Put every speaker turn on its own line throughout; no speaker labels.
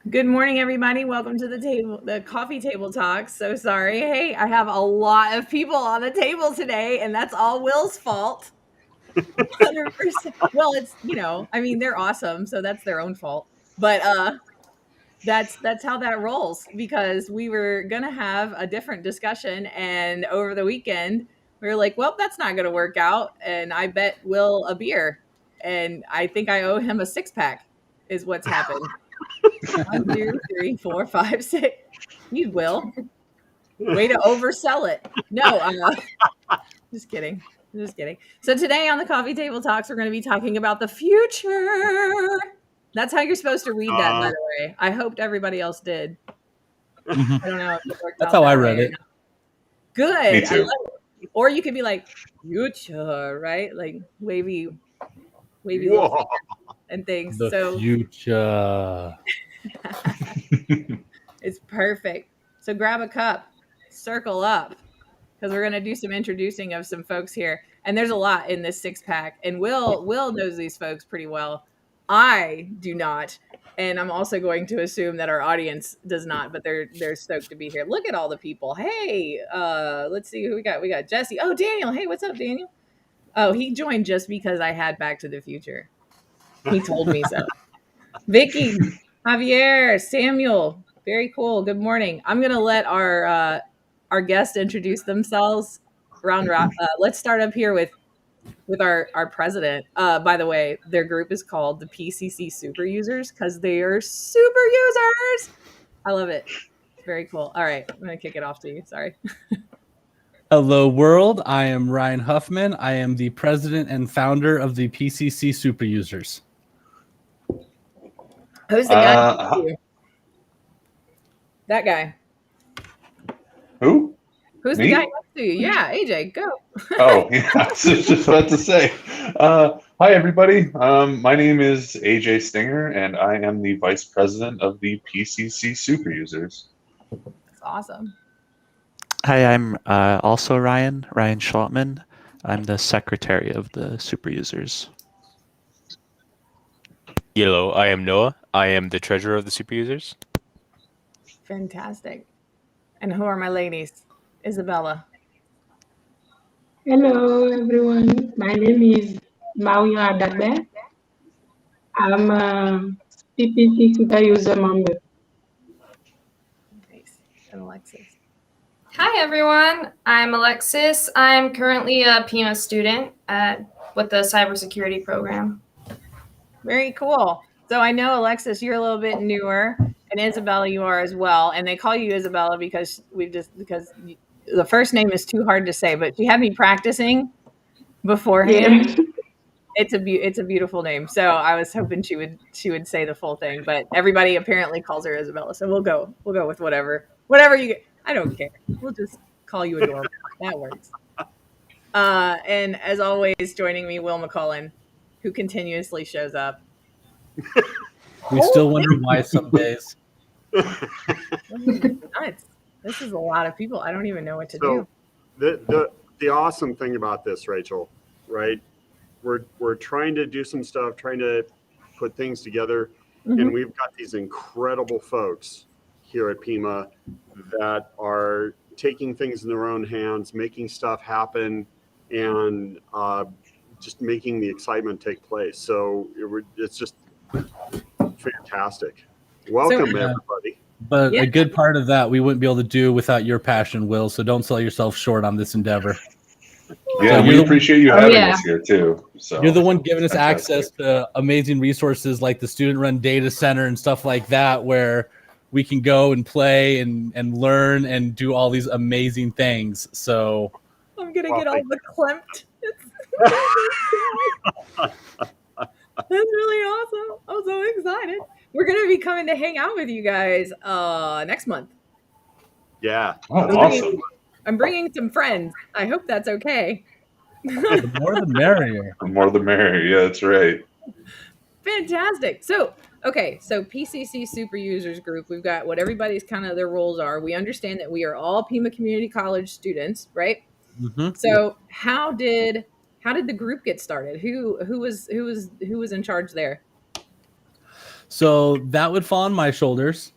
Good morning, everybody. Welcome to the coffee table talk. So sorry. Hey, I have a lot of people on the table today, and that's all Will's fault. 100%. Well, it's, they're awesome, so that's their own fault. But that's how that rolls, because we were gonna have a different discussion, and over the weekend we were like, well, that's not gonna work out, and I bet Will a beer, and I think I owe him a 6-pack is what's happened. 1, 2, 3, 4, 5, 6. You will. Way to oversell it. No, just kidding. So today on the Coffee Table Talks, we're going to be talking about the future. That's how you're supposed to read that, by the way. I hoped everybody else did. I don't know if it worked
That's how I read it.
Good.
Me too.
I love it. Or you could be like, future, right? Like wavy little finger and things.
The future.
It's perfect. So grab a cup, circle up, because we're going to do some introducing of some folks here. And there's a lot in this 6-pack. And Will knows these folks pretty well. I do not. And I'm also going to assume that our audience does not, but they're stoked to be here. Look at all the people. Hey, let's see who we got. We got Jesse. Oh, Daniel. Hey, what's up, Daniel? Oh, he joined just because I had Back to the Future. He told me so. Vicky, Javier, Samuel. Very cool. Good morning. I'm going to let our guests introduce themselves. Let's start up here with our president. By the way, their group is called the PCC Superusers because they are super users. I love it. Very cool. All right. I'm going to kick it off to you. Sorry.
Hello, world. I am Ryan Huffman. I am the president and founder of the PCC Superusers.
Who's the guy? That guy.
Who?
Who's
Me?
the guy next to you? Yeah, AJ, go.
Oh, yeah, I was just about to say. Hi, everybody. My name is AJ Stinger, and I am the vice president of the PCC Superusers.
That's awesome.
Hi, I'm also Ryan Schlottman. I'm the secretary of the Superusers.
Hello, I am Noah. I am the treasurer of the Superusers.
Fantastic. And who are my ladies? Isabella.
Hello, everyone. My name is Mario Adalbert. I'm a PPC Superuser member.
Nice. And Alexis.
Hi, everyone. I'm Alexis. I'm currently a PIMA student with the cybersecurity program.
Very cool. So I know, Alexis, you're a little bit newer, and Isabella, you are as well. And they call you Isabella because the first name is too hard to say, but she had me practicing beforehand. Yeah. It's a beautiful name. So I was hoping she would say the full thing, but everybody apparently calls her Isabella. So we'll go with whatever you get. I don't care. We'll just call you adorable. That works. And as always, joining me, Will McCullen, who continuously shows up.
We still wonder why some days.
Nuts. This is a lot of people. I don't even know what to do.
The awesome thing about this, Rachel, right? We're trying to do some stuff, trying to put things together, and we've got these incredible folks here at PIMA that are taking things in their own hands, making stuff happen, and just making the excitement take place. So it's just fantastic. Welcome, everybody.
But a good part of that we wouldn't be able to do without your passion, Will, so don't sell yourself short on this endeavor.
Yeah, we appreciate you having us here, too. So
you're the one giving us access to amazing resources like the student-run data center and stuff like that, where we can go and play and learn and do all these amazing things. So
I'm going to get all verklempt. That's really awesome. I'm so excited. We're going to be coming to hang out with you guys next month.
Yeah.
Oh,
I'm
awesome.
I'm bringing some friends. I hope that's okay.
The more the merrier.
The more the merrier. Yeah, that's right.
Fantastic. So, okay, so PCC Superusers group, we've got what everybody's kind of their roles are. We understand that we are all PIMA Community College students, right?
Mm-hmm.
So, how did the group get started? Who was in charge there?
So that would fall on my shoulders.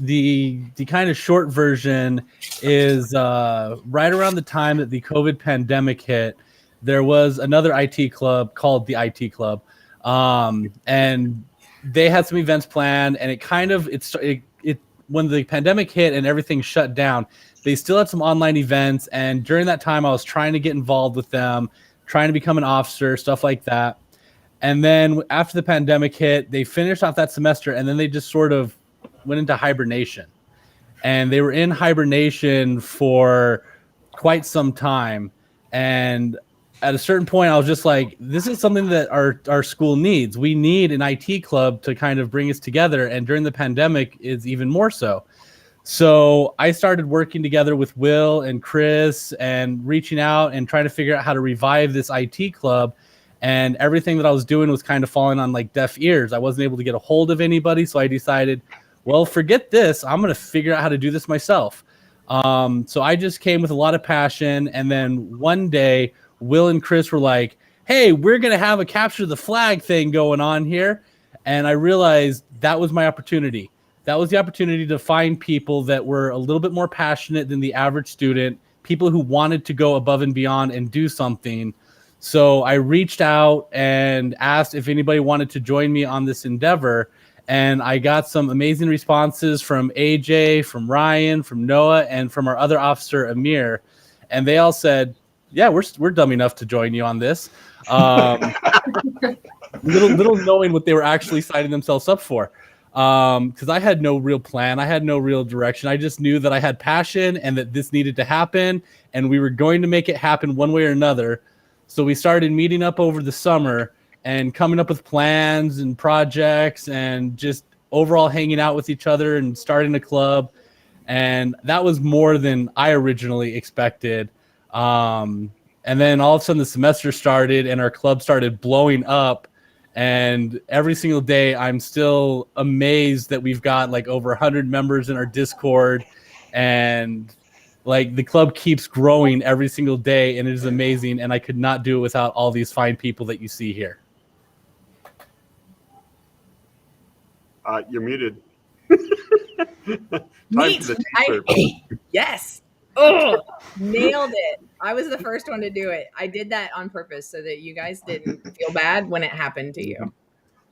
The kind of short version is right around the time that the COVID pandemic hit, there was another IT club called the IT Club, and they had some events planned, and it when the pandemic hit and everything shut down, they still had some online events, and during that time, I was trying to get involved with them, trying to become an officer, stuff like that. And then after the pandemic hit, they finished off that semester, and then they just sort of went into hibernation. And they were in hibernation for quite some time. And at a certain point, I was just like, this is something that our school needs. We need an IT club to kind of bring us together. And during the pandemic, is even more so. So I started working together with Will and Chris and reaching out and trying to figure out how to revive this IT club. And everything that I was doing was kind of falling on like deaf ears. I wasn't able to get a hold of anybody. So I decided, well, forget this. I'm going to figure out how to do this myself. So I just came with a lot of passion. And then one day, Will and Chris were like, hey, we're going to have a capture the flag thing going on here. And I realized that was my opportunity. That was the opportunity to find people that were a little bit more passionate than the average student, people who wanted to go above and beyond and do something. So I reached out and asked if anybody wanted to join me on this endeavor. And I got some amazing responses from AJ, from Ryan, from Noah, and from our other officer, Amir. And they all said, yeah, we're dumb enough to join you on this. Little knowing what they were actually signing themselves up for. Because I had no real plan. I had no real direction. I just knew that I had passion and that this needed to happen. And we were going to make it happen one way or another. So we started meeting up over the summer and coming up with plans and projects and just overall hanging out with each other and starting a club. And that was more than I originally expected. And then all of a sudden the semester started and our club started blowing up. And every single day I'm still amazed that we've got like over 100 members in our Discord, and like the club keeps growing every single day, and it is amazing. And I could not do it without all these fine people that you see here.
You're muted.
Neat. Yes. Oh, nailed it. I was the first one to do it. I did that on purpose so that you guys didn't feel bad when it happened to you.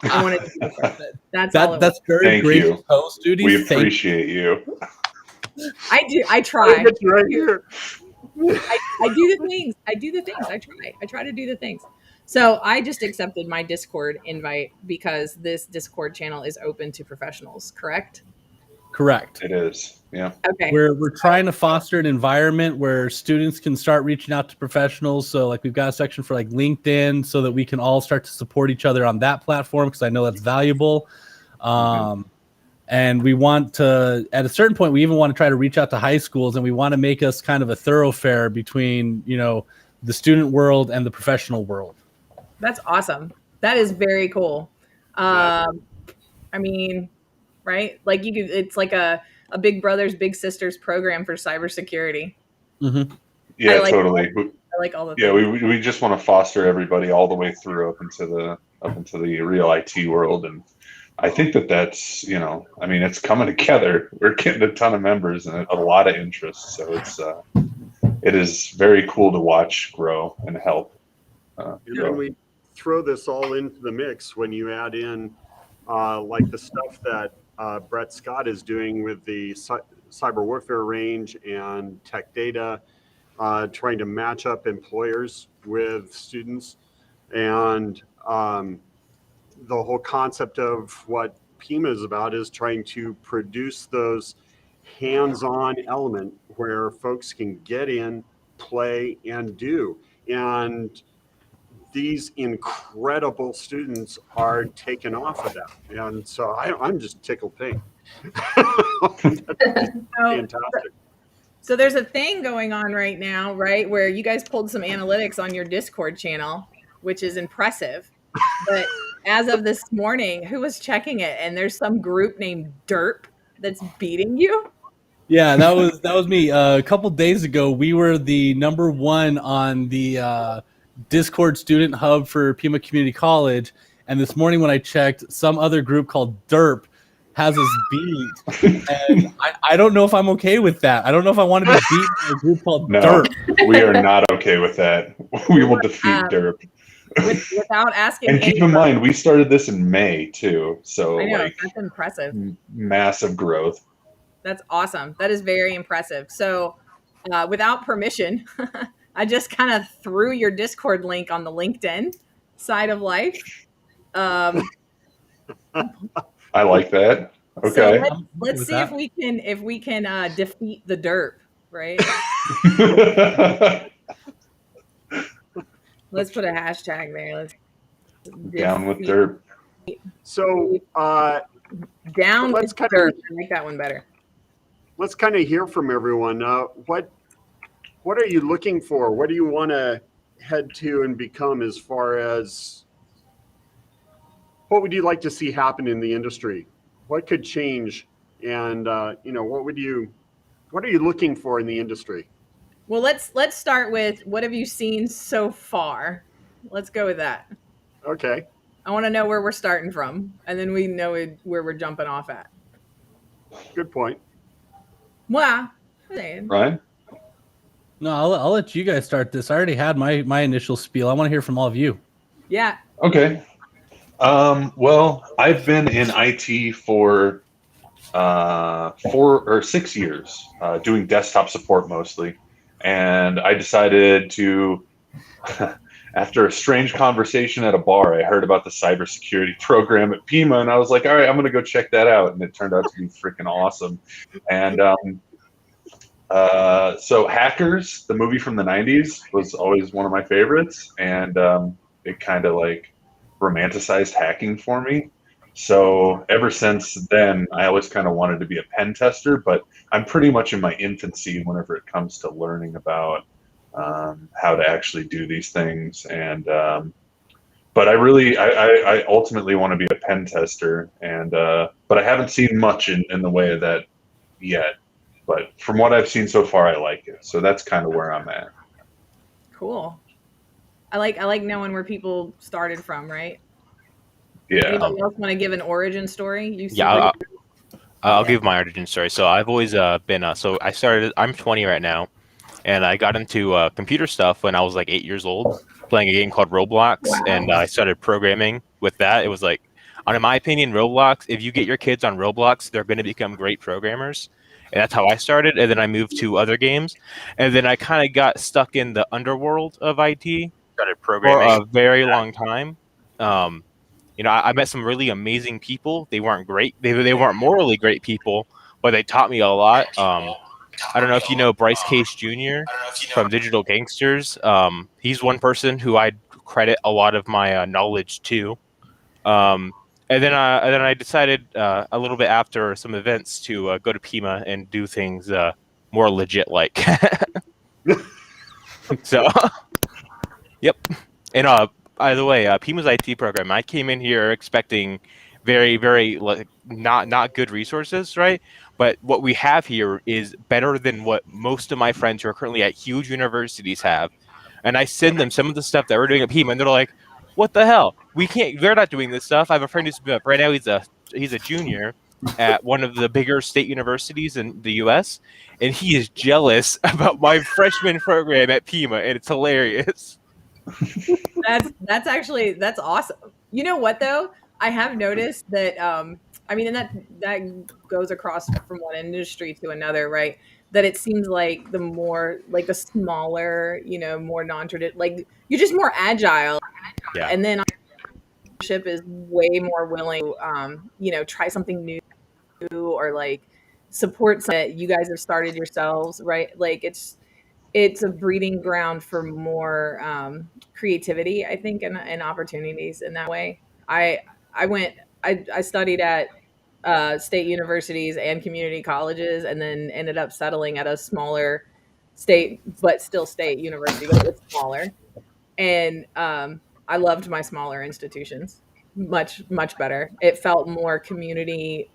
I wanted to do it. That's
very great post duties.
We appreciate you.
I do. I try.
Right here.
I do the things. I try. I try to do the things. So I just accepted my Discord invite because this Discord channel is open to professionals, correct?
Correct.
It is. Yeah.
Okay.
We're trying to foster an environment where students can start reaching out to professionals. So like we've got a section for like LinkedIn so that we can all start to support each other on that platform, because I know that's valuable. And we want to, at a certain point, we even want to try to reach out to high schools, and we want to make us kind of a thoroughfare between, the student world and the professional world.
That's awesome. That is very cool. I mean, right? Like it's like a Big Brothers Big Sisters program for cybersecurity.
Mm-hmm.
Yeah,
like
totally.
I like all the
yeah,
things.
we just want to foster everybody all the way through up into the real IT world. And I think that's, it's coming together. We're getting a ton of members and a lot of interest. So it is very cool to watch grow and help.
And then we throw this all into the mix when you add in like the stuff that Brett Scott is doing with the cyber warfare range and tech data, trying to match up employers with students, and the whole concept of what PIMA is about is trying to produce those hands-on element where folks can get in, play, and do. And these incredible students are taken off of that. And so I'm just tickled pink. Fantastic.
So there's a thing going on right now, right, where you guys pulled some analytics on your Discord channel, which is impressive. But as of this morning, who was checking it? And there's some group named Derp that's beating you.
Yeah, that was me. A couple days ago, we were the number one on the Discord student hub for PIMA Community College, and this morning when I checked, some other group called Derp has us beat, and I don't know if I'm okay with that. I don't know if I want to be beat by a group called Derp.
We are not okay with that. We will defeat Derp.
Without asking.
And keep in mind, we started this in May too, so
I know,
like
that's impressive.
Massive growth.
That's awesome. That is very impressive. So, without permission, I just kind of threw your Discord link on the LinkedIn side of life.
I like that. Okay.
So let's see if we can defeat the Derp, right? Let's put a hashtag there. Let's
down with Derp.
So
down
let's
with Derp. I like that one better.
Let's kind of hear from everyone. What are you looking for? What do you want to head to and become as far as what would you like to see happen in the industry? What could change? And what are you looking for in the industry?
Well, let's start with what have you seen so far? Let's go with that.
Okay.
I want to know where we're starting from, and then we know where we're jumping off at.
Good point.
Wow.
Ryan?
No, I'll let you guys start this. I already had my initial spiel. I want to hear from all of you.
Yeah.
Okay. Well, I've been in IT for 4 or 6 years, doing desktop support mostly. And I decided to, after a strange conversation at a bar, I heard about the cybersecurity program at PIMA, and I was like, all right, I'm going to go check that out. And it turned out to be freaking awesome. And so Hackers, the movie from the 90s, was always one of my favorites. And it kind of like romanticized hacking for me. So ever since then, I always kind of wanted to be a pen tester, but I'm pretty much in my infancy whenever it comes to learning about how to actually do these things. And but I ultimately want to be a pen tester, and but I haven't seen much in the way of that yet. But from what I've seen so far, I like it. So that's kind of where I'm at.
Cool. I like knowing where people started from, right?
Yeah.
Anybody else want to give an origin story?
I'll give my origin story. So I've always been so I'm 20 right now, and I got into computer stuff when I was like 8 years old, playing a game called Roblox. Wow. And I started programming with that. It was like, in my opinion, Roblox, if you get your kids on Roblox, they're going to become great programmers. And that's how I started. And then I moved to other games, and then I kind of got stuck in the underworld of IT. Started programming for a very long time. I met some really amazing people. They weren't great. They weren't morally great people, but they taught me a lot. I don't know if you know Bryce Case Jr. from Digital Gangsters. He's one person who I credit a lot of my knowledge to. And then I decided a little bit after some events to go to PIMA and do things more legit like. So, yep. And by the way, PIMA's IT program, I came in here expecting very, very not good resources, right? But what we have here is better than what most of my friends who are currently at huge universities have. And I send them some of the stuff that we're doing at PIMA, and they're like, "What the hell? They're not doing this stuff." I have a friend who's right now he's a junior at one of the bigger state universities in the U.S., and he is jealous about my freshman program at PIMA, and it's hilarious.
That's awesome. You know what though? I have noticed that and that goes across from one industry to another, right? That it seems like the more like the smaller, more non-traditional, like you're just more agile.
Yeah.
And then leadership is way more willing to try something new or like support that you guys have started yourselves, right? Like it's a breeding ground for more creativity, I think, and opportunities in that way. I studied at state universities and community colleges, and then ended up settling at a smaller state, but still state university, but it was smaller. And I loved my smaller institutions much, much better. It felt more community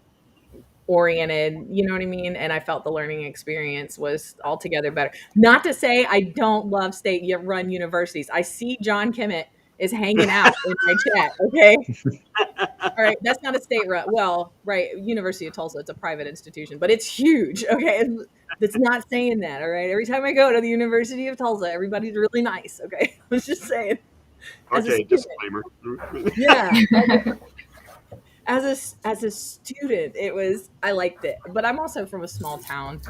oriented, you know what I mean? And I felt the learning experience was altogether better. Not to say I don't love state run universities. I see John Kimmett is hanging out in my chat. Okay. All right. That's not a state run. Well, right. University of Tulsa, it's a private institution, but it's huge. Okay. It's not saying that. All right. Every time I go to the University of Tulsa, everybody's really nice. Okay. I was just saying.
Okay. Disclaimer.
Yeah. As a student, I liked it, but I'm also from a small town,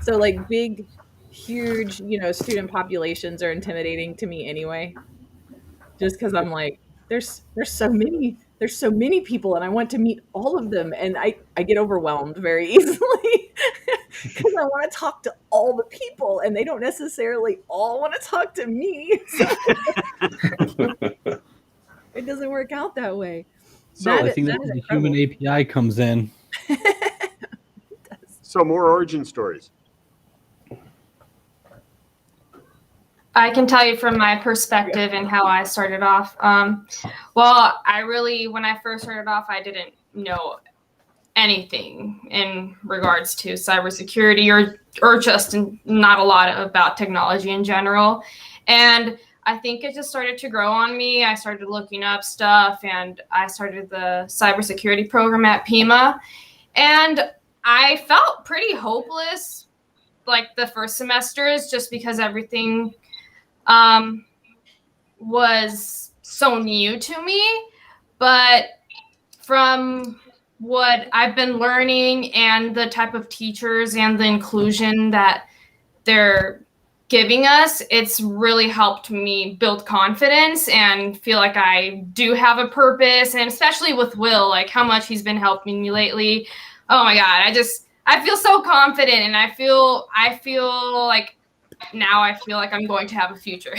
so like big, huge, student populations are intimidating to me anyway. Just because I'm like, there's so many people, and I want to meet all of them, and I get overwhelmed very easily because I want to talk to all the people, and they don't necessarily all want to talk to me. So it doesn't work out that way.
So I think that's where the human API comes in.
So more origin stories.
I can tell you from my perspective and how I started off. Well, when I first started off, I didn't know anything in regards to cybersecurity or just not a lot about technology in general. And I think it just started to grow on me. I started looking up stuff, and I started the cybersecurity program at PIMA. And I felt pretty hopeless like the first semesters just because everything was so new to me. But from what I've been learning and the type of teachers and the inclusion that they're giving us, it's really helped me build confidence and feel like I do have a purpose. And especially with Will, like how much he's been helping me lately. Oh my God, I feel so confident, and I feel like now I feel like I'm going to have a future.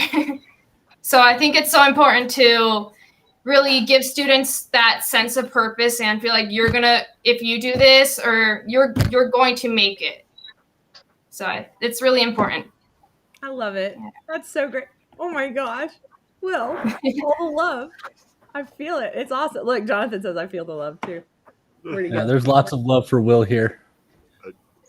So I think it's so important to really give students that sense of purpose and feel like if you do this, or you're going to make it. So it's really important.
I love it. That's so great. Oh my gosh. Will, all the love. I feel it. It's awesome. Look, Jonathan says I feel the love too.
Yeah, there's lots of love for Will here.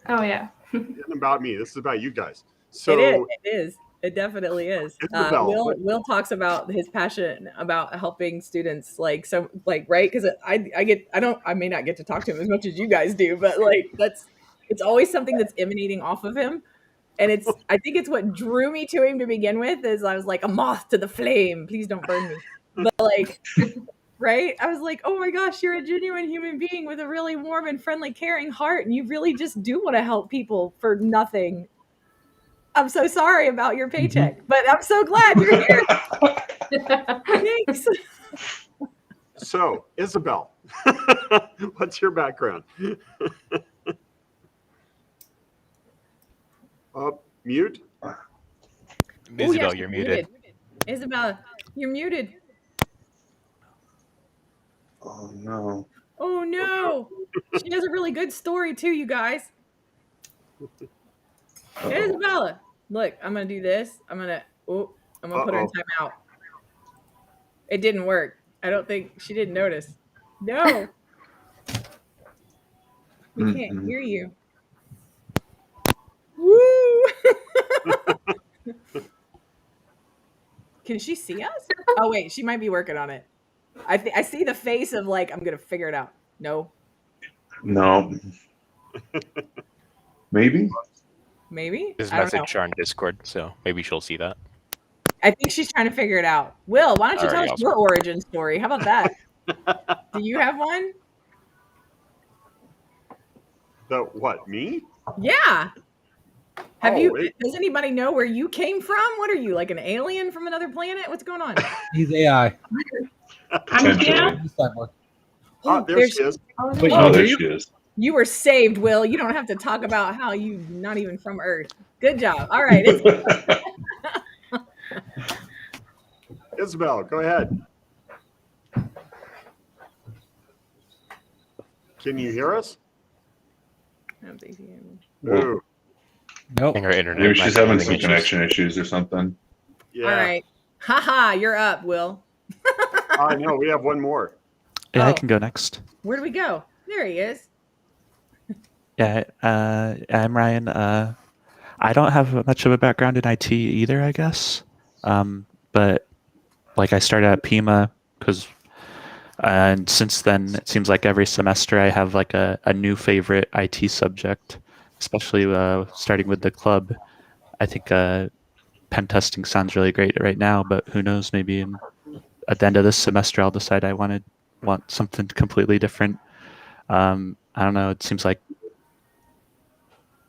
Oh yeah.
It isn't about me. This is about you guys. So
it is. It definitely is. Will talks about his passion about helping students, right? Because I may not get to talk to him as much as you guys do, but it's always something that's emanating off of him. And I think it's what drew me to him to begin with, is I was like a moth to the flame. Please don't burn me. But right? I was like, oh my gosh, you're a genuine human being with a really warm and friendly, caring heart. And you really just do want to help people for nothing. I'm so sorry about your paycheck, but I'm so glad you're here. Thanks.
So, Isabel, what's your background? Mute?
Isabel, you're muted.
Isabella, you're muted.
Oh no.
Oh no. She has a really good story too, you guys. Isabella, look, I'm gonna do this. I'm gonna put her in timeout. It didn't work. I don't think she didn't notice. No. We can't hear you. Woo! Can she see us? Oh wait, she might be working on it. I see the face of I'm gonna figure it out. No.
Maybe.
There's a message on Discord, so maybe she'll see that.
I think she's trying to figure it out. Will, why don't you tell us your origin story? How about that? Do you have one?
What, me?
Yeah. Does anybody know where you came from? What are you, like an alien from another planet? What's going on?
He's AI.
I'm here.
There she is.
Wait,
there she is.
You were saved, Will. You don't have to talk about how you're not even from Earth. Good job. All right.
Isabel, go ahead. Can you hear us?
I don't think he heard me.
Ooh,
I
Nope.
think her internet.
Maybe
might
she's
be
having
having
some
issues.
connection issues or something.
yeah.
All right. Haha, you're up, Will.
I know. We have one more.
Yeah, I
Oh.
can go next.
Where do we go? There he is.
Yeah, I'm Ryan. I don't have much of a background in IT either, I guess. But like I started at PIMA because, and since then it seems like every semester I have like a new favorite IT subject, especially starting with the club. I think pen testing sounds really great right now, but who knows? Maybe at the end of this semester I'll decide I want something completely different. I don't know. It seems like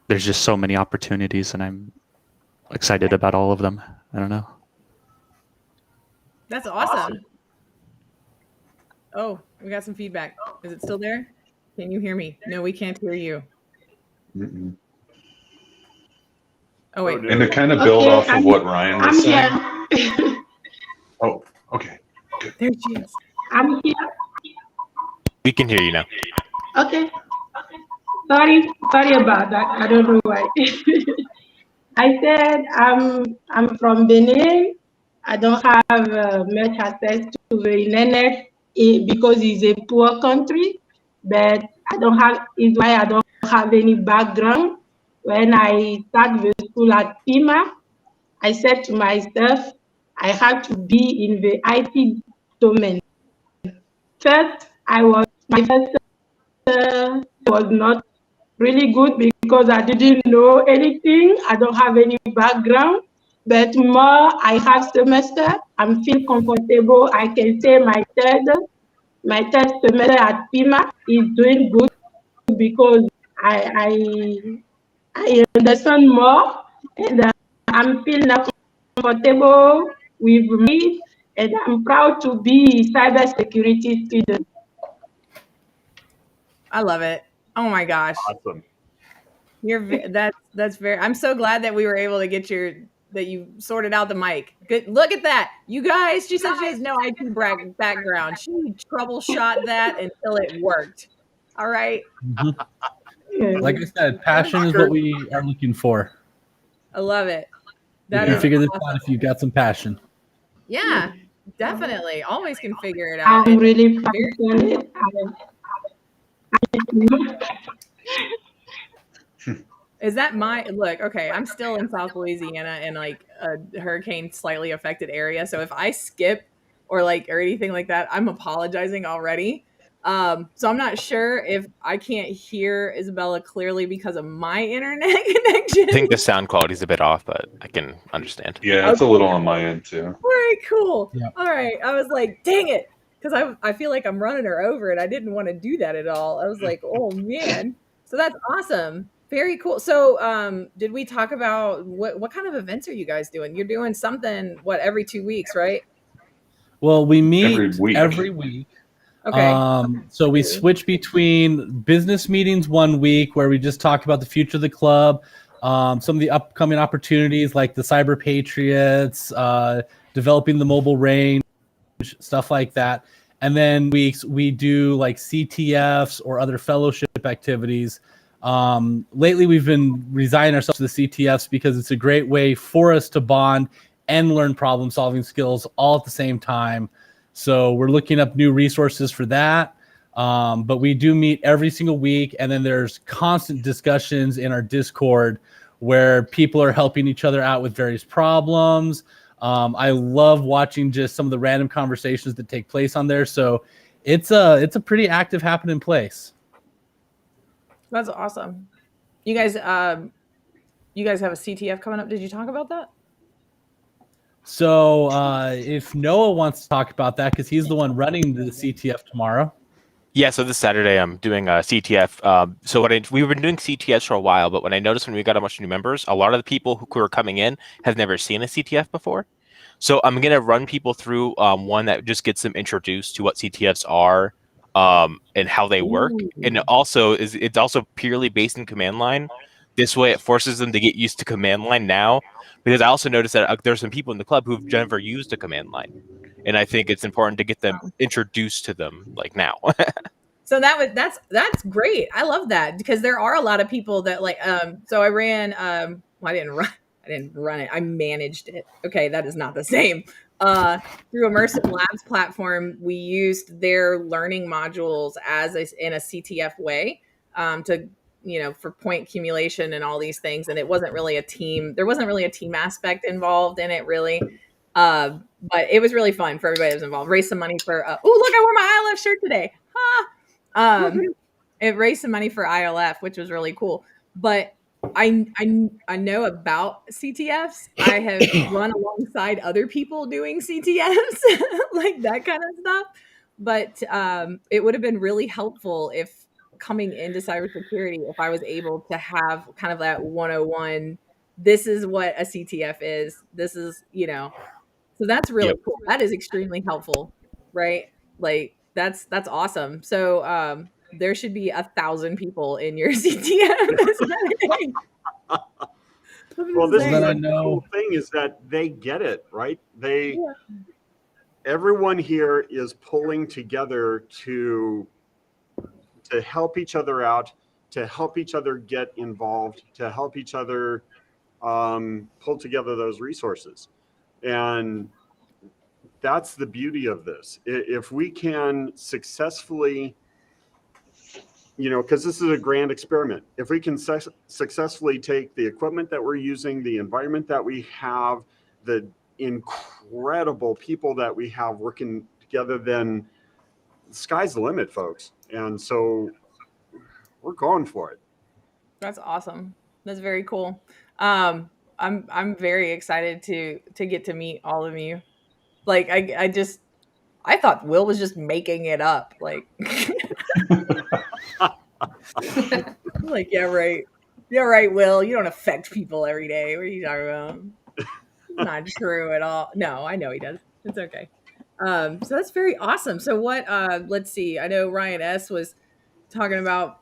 there's just so many opportunities, and I'm excited about all of them. I don't know.
That's awesome. Oh, we got some feedback. Is it still there? Can you hear me? No, we can't hear you.
Mm-mm.
Oh, wait.
And to kind of build
Okay,
off of what Ryan was
I'm
saying.
here.
Oh, okay.
There she is.
I'm here.
We can hear you now.
Okay. Sorry about that. I don't know why. I said I'm from Benin. I don't have much access to the internet because it's a poor country. But it's why I don't have any background. When I start the school at PIMA, I said to myself, I have to be in the IT domain. First, my first was not really good because I didn't know anything. I don't have any background. But more I have semester, I feel comfortable. I can say my third semester at PIMA is doing good because I understand more and I'm feeling comfortable with me, and I'm proud to be a cybersecurity student.
I love it. Oh my gosh.
Awesome.
That's very, I'm so glad that we were able to get that you sorted out the mic. Good. Look at that. You guys, she said she has no IT background. She troubleshot that until it worked. All right.
Mhm. Like I said, passion is what we are looking for.
I love it.
You
That
can
is
figure this
awesome.
out if you've got some passion.
Yeah, definitely. Always can figure it out.
I'm really passionate.
Is that look, okay, I'm still in South Louisiana in like a hurricane slightly affected area. So if I skip or anything like that, I'm apologizing already. So I'm not sure if I can't hear Isabella clearly because of my internet connection.
I think the sound quality is a bit off, but I can understand.
Yeah, it's a little on my end too.
Very cool.
Yeah.
All right. I was like, dang it. Because I feel like I'm running her over and I didn't want to do that at all. I was like, oh man. So that's awesome. Very cool. So did we talk about what kind of events are you guys doing? You're doing something, every 2 weeks, right?
Well, we meet
Every week.
Okay.
So we switch between business meetings one week where we just talk about the future of the club, some of the upcoming opportunities like the Cyber Patriots, developing the mobile range, stuff like that. And then we do like CTFs or other fellowship activities. Lately, we've been resigning ourselves to the CTFs because it's a great way for us to bond and learn problem-solving skills all at the same time. So we're looking up new resources for that. But we do meet every single week, and then there's constant discussions in our Discord where people are helping each other out with various problems. I love watching just some of the random conversations that take place on there. So it's a pretty active happening place.
That's awesome. You guys have a CTF coming up. Did you talk about that?
So if Noah wants to talk about that, because he's the one running the CTF tomorrow.
Yeah, so this Saturday I'm doing a CTF. We've been doing CTFs for a while, but when I noticed when we got a bunch of new members, a lot of the people who are coming in have never seen a CTF before. So I'm going to run people through one that just gets them introduced to what CTFs are and how they work.
Ooh.
And it's also purely based in command line. This way it forces them to get used to command line now, because I also noticed that there's some people in the club who've never used a command line. And I think it's important to get them introduced to them like now.
So that's great. I love that because there are a lot of people that like so I ran well, I didn't run it. I managed it. Okay, that is not the same. Through Immersive Labs platform, we used their learning modules in a CTF way to for point accumulation and all these things. And it wasn't really a team. There wasn't really a team aspect involved in it really. But it was really fun for everybody that was involved. Raised some money for look, I wore my ILF shirt today. It raised some money for ILF, which was really cool. But I know about CTFs. I have run alongside other people doing CTFs, like that kind of stuff. But it would have been really helpful if coming into cybersecurity, if I was able to have kind of that 101, this is what a CTF is. This is, so that's really cool. That is extremely helpful, right? Like that's awesome. So there should be 1,000 people in your CTF.
Well, this is the cool thing is that they get it, right? Everyone here is pulling together to help each other out, to help each other get involved, to help each other pull together those resources. And that's the beauty of this. If we can successfully, because this is a grand experiment, if we can successfully take the equipment that we're using, the environment that we have, the incredible people that we have working together, then the sky's the limit, folks. And so we're going for it. That's awesome. That's very cool. I'm very excited to get to meet all of you. Like I thought Will was just making it up. Like, like, yeah, right. Yeah, right, Will. You don't affect people every day. What are you talking about? Not true at all. No, I know he does. It's okay. So that's very awesome. So what, let's see. I know Ryan S. was talking about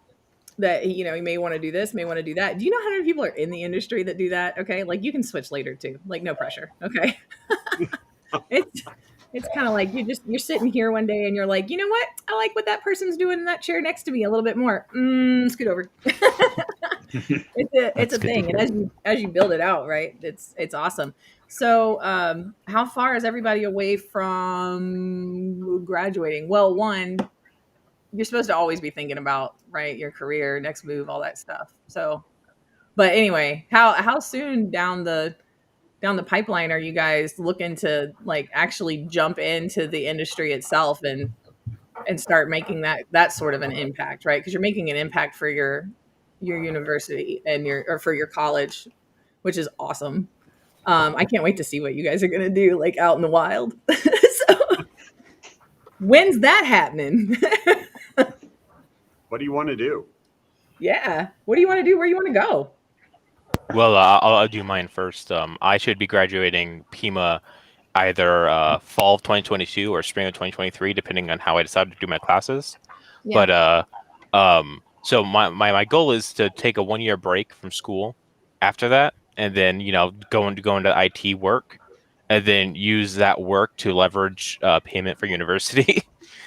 that, he may want to do this, may want to do that. Do you know how many people are in the industry that do that? Okay. Like you can switch later too. Like no pressure. Okay. It's kind of like you're sitting here one day and you're like, you know what? I like what that person's doing in that chair next to me a little bit more. Scoot over. It's a thing. And as you build it out, right? It's awesome. So how far is everybody away from graduating? Well, one, you're supposed to always be thinking about, right, your career, next move, all that stuff. So, but anyway, how soon down the pipeline are you guys looking to like actually jump into the industry itself and start making that sort of an impact, right? Because you're making an impact for your university and for your college, which is awesome. I can't wait to see what you guys are gonna do like out in the wild. So, when's that happening? What do you want to do? Yeah, what do you want to do? Where you want to go?
Well, I'll do mine first. I should be graduating PIMA either fall of 2022 or spring of 2023, depending on how I decide to do my classes. Yeah. But so my goal is to take a 1-year break from school after that, and then go into IT work, and then use that work to leverage payment for university,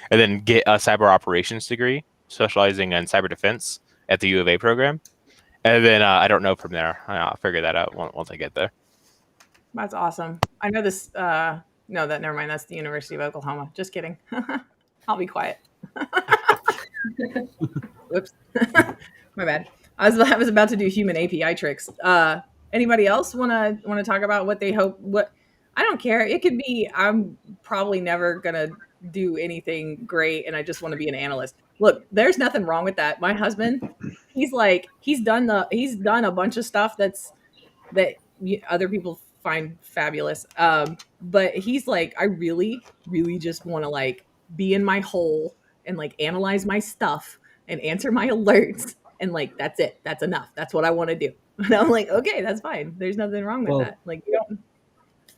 and then get a cyber operations degree specializing in cyber defense at the U of A program. And then I don't know from there. I'll figure that out once I get there.
That's awesome. I know this. No, never mind. That's the University of Oklahoma. Just kidding. I'll be quiet. Whoops. My bad. I was about to do human API tricks. Anybody else want to talk about what they hope? What I don't care. It could be. I'm probably never gonna do anything great, and I just want to be an analyst. Look, there's nothing wrong with that. My husband, he's done a bunch of stuff that other people find fabulous. But he's like, I really, really just want to like be in my hole and like analyze my stuff and answer my alerts. And like, that's it. That's enough. That's what I want to do. And I'm like, okay, that's fine. There's nothing wrong with that. Like, you don't.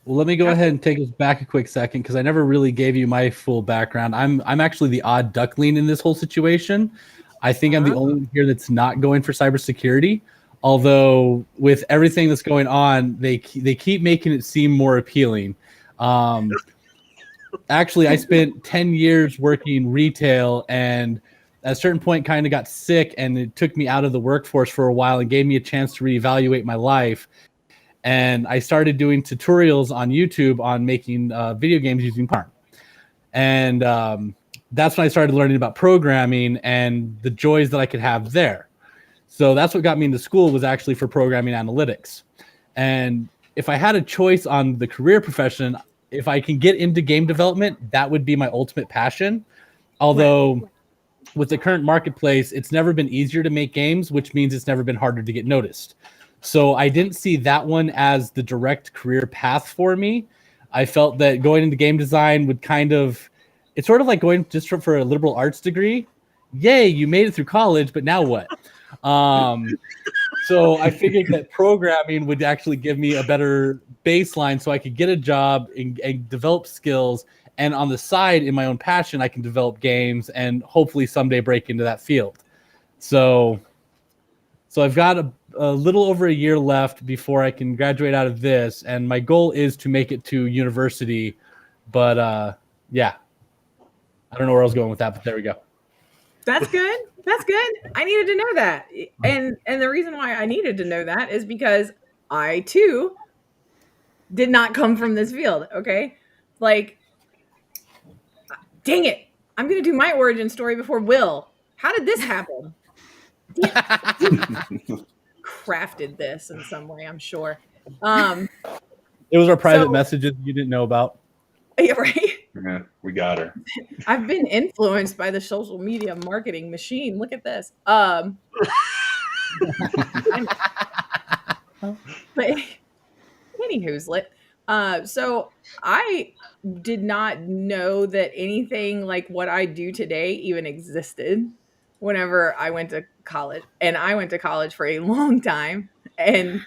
Well, let me go ahead and take us back a quick second because I never really gave you my full background. I'm actually the odd duckling in this whole situation. I think I'm the only one here that's not going for cybersecurity. Although with everything that's going on, they keep making it seem more appealing. Actually, I spent 10 years working retail, and at a certain point kind of got sick, and it took me out of the workforce for a while and gave me a chance to reevaluate my life. And I started doing tutorials on YouTube on making video games using Python. And that's when I started learning about programming and the joys that I could have there. So that's what got me into school, was actually for programming analytics. And if I had a choice on the career profession, if I can get into game development, that would be my ultimate passion. Although with the current marketplace, it's never been easier to make games, which means it's never been harder to get noticed. So I didn't see that one as the direct career path for me. I felt that going into game design would it's sort of like going just for a liberal arts degree. Yay, you made it through college, but now what? So I figured that programming would actually give me a better baseline so I could get a job and develop skills. And on the side, in my own passion, I can develop games and hopefully someday break into that field. So I've got a little over a year left before I can graduate out of this. And my goal is to make it to university. But yeah, I don't know where I was going with that, but there we go.
That's good. That's good. I needed to know that. And the reason why I needed to know that is because I too did not come from this field. Okay. Like, dang it. I'm going to do my origin story before Will. How did this happen? Crafted this in some way, I'm sure.
It was our private messages you didn't know about.
Yeah, right.
Yeah, we got her.
I've been influenced by the social media marketing machine. Look at this. But anywho's lit. So I did not know that anything like what I do today even existed whenever I went to college. And I went to college for a long time, and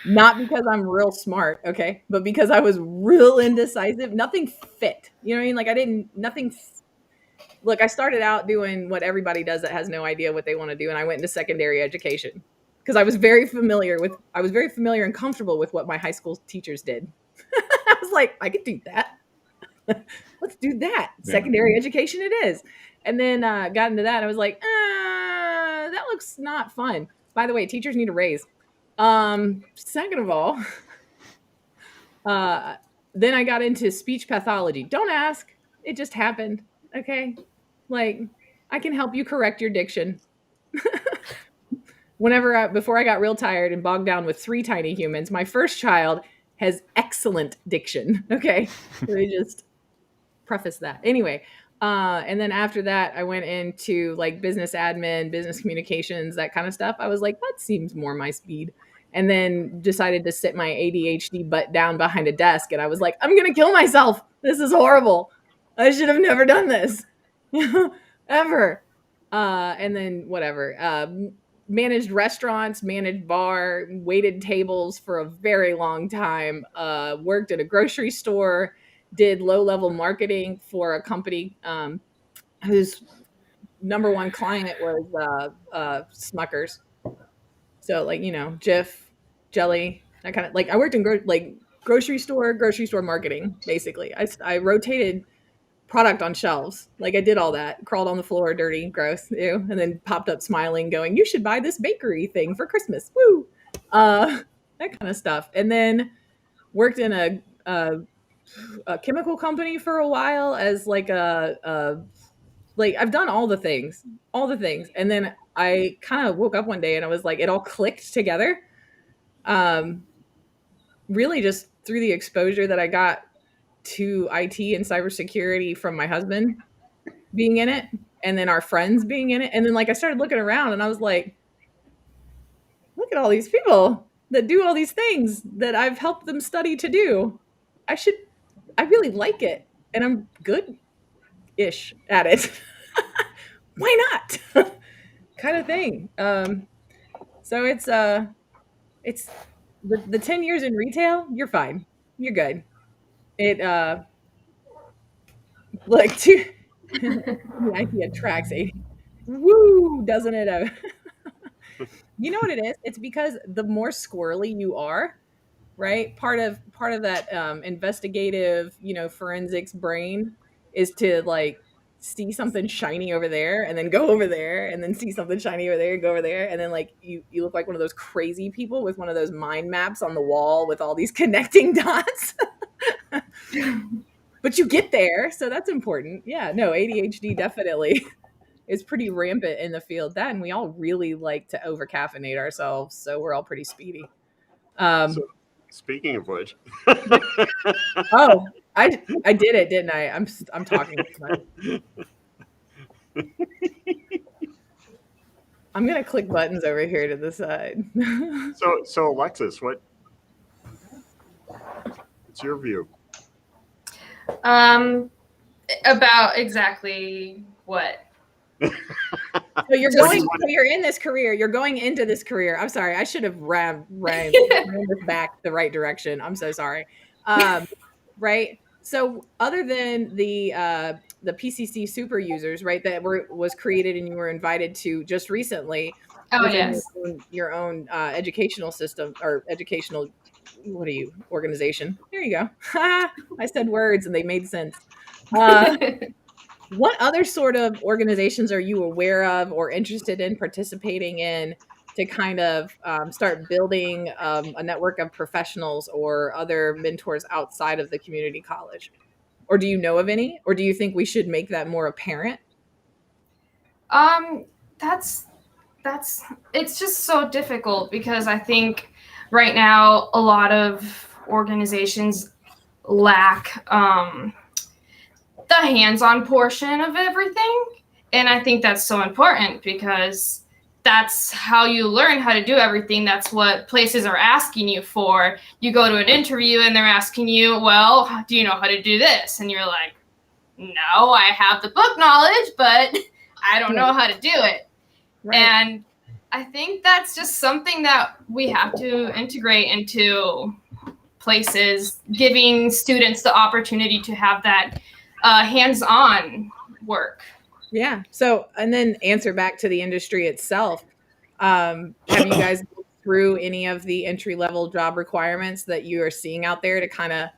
not because I'm real smart, okay, but because I was real indecisive. Nothing fit. You know what I mean? Like look, I started out doing what everybody does that has no idea what they want to do, and I went into secondary education because I was very familiar and comfortable with what my high school teachers did. I was like, I could do that. Let's do that. Yeah. Secondary education it is. And then got into that. I was like, that looks not fun. By the way, teachers need a raise. Second of all, then I got into speech pathology. Don't ask. It just happened. Okay. Like, I can help you correct your diction. Before I got real tired and bogged down with 3 tiny humans, my first child has excellent diction. Okay. Let me just preface that. Anyway. And then after that, I went into like business admin, business communications, that kind of stuff. I was like, that seems more my speed. And then decided to sit my ADHD butt down behind a desk. And I was like, I'm going to kill myself. This is horrible. I should have never done this ever. And then whatever, managed restaurants, managed bar, waited tables for a very long time, worked at a grocery store, did low-level marketing for a company whose number one client was Smuckers. So like, Jif, Jelly, that kind of, like, I worked in grocery store marketing, basically. I rotated product on shelves. Like, I did all that, crawled on the floor, dirty, gross, ew, and then popped up smiling going, you should buy this bakery thing for Christmas. Woo! That kind of stuff. And then worked in a chemical company for a while as like I've done all the things. And then I kind of woke up one day and I was like, it all clicked together. Really just through the exposure that I got to IT and cybersecurity from my husband being in it, and then our friends being in it. And then like I started looking around and I was like, look at all these people that do all these things that I've helped them study to do. I really like it, and I'm good-ish at it. Why not? Kind of thing. So it's the 10 years in retail, you're fine. You're good. It like the idea attracts 80. Woo, doesn't it? You know what it is? It's because the more squirrely you are, right? Part of that investigative, forensics brain is to like see something shiny over there and then go over there and then see something shiny over there and go over there. And then like you look like one of those crazy people with one of those mind maps on the wall with all these connecting dots. But you get there. So that's important. Yeah, no, ADHD definitely is pretty rampant in the field. That, and we all really like to over caffeinate ourselves. So we're all pretty speedy.
So, speaking of which,
oh, I did it, didn't I? I'm talking too much. I'm gonna click buttons over here to the side.
so Alexis, what's your view?
About exactly what?
So you're in this career. You're going into this career. I'm sorry. I should have ran this back the right direction. I'm so sorry. Right. So other than the PCC Superusers, right, that was created and you were invited to just recently.
Oh, yes.
Your own educational system or educational, organization. There you go. I said words and they made sense. What other sort of organizations are you aware of or interested in participating in to kind of start building a network of professionals or other mentors outside of the community college? Or do you know of any? Or do you think we should make that more apparent?
It's just so difficult because I think right now a lot of organizations lack the hands-on portion of everything. And I think that's so important because that's how you learn how to do everything. That's what places are asking you for. You go to an interview and they're asking you, well, do you know how to do this? And you're like, no, I have the book knowledge, but I don't know how to do it. Right. And I think that's just something that we have to integrate into places, giving students the opportunity to have that hands-on work.
Yeah. So, and then answer back to the industry itself. Have you guys looked through any of the entry-level job requirements that you are seeing out there to kind of